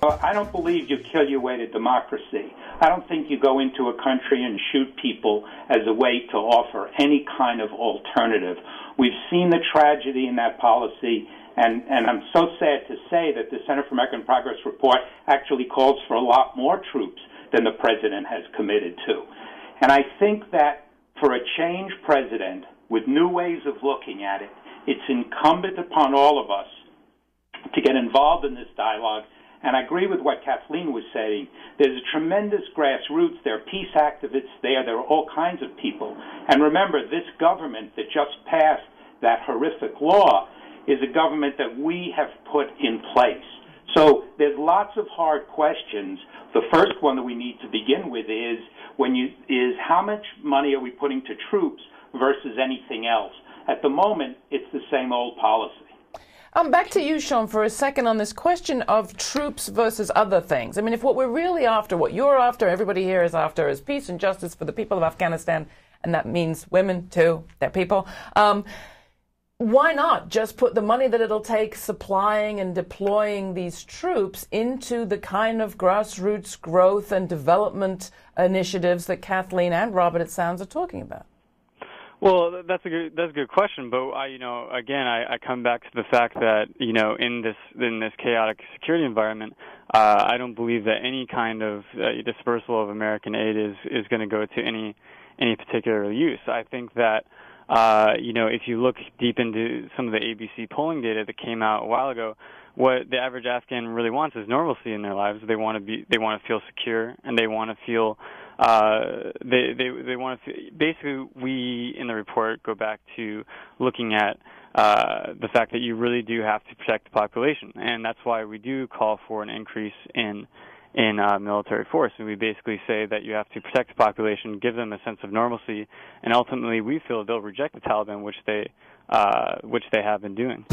I don't believe you kill your way to democracy. I don't think you go into a country and shoot people as a way to offer any kind of alternative. We've seen the tragedy in that policy, and I'm so sad to say that the Center for American Progress report actually calls for a lot more troops than the president has committed to. And I think that for a changed president with new ways of looking at it, it's incumbent upon all of us to get involved in this dialogue. And I agree with what Kathleen was saying. There's a tremendous grassroots. There are peace activists there. There are all kinds of people. And remember, this government that just passed that horrific law is a government that we have put in place. So there's lots of hard questions. The first one that we need to begin with is how much money are we putting to troops versus anything else? At the moment, it's the same old policy. Back to you, Sean, for a second on this question of troops versus other things. I mean, if what we're really after, what you're after, everybody here is after, is peace and justice for the people of Afghanistan, and that means women too, they're people, why not just put the money that it'll take supplying and deploying these troops into the kind of grassroots growth and development initiatives that Kathleen and Robert, it sounds, are talking about? Well, that's a good question, but I come back to the fact that in this chaotic security environment, I don't believe that any kind of dispersal of American aid is going to go to any particular use. I think that if you look deep into some of the ABC polling data that came out a while ago, what the average Afghan really wants is normalcy in their lives. They want to feel secure, and they want to feel they want to basically, we in the report go back to looking at the fact that you really do have to protect the population, and that's why we do call for an increase in military force. And we basically say that you have to protect the population, give them a sense of normalcy, and ultimately we feel they'll reject the Taliban, which they have been doing.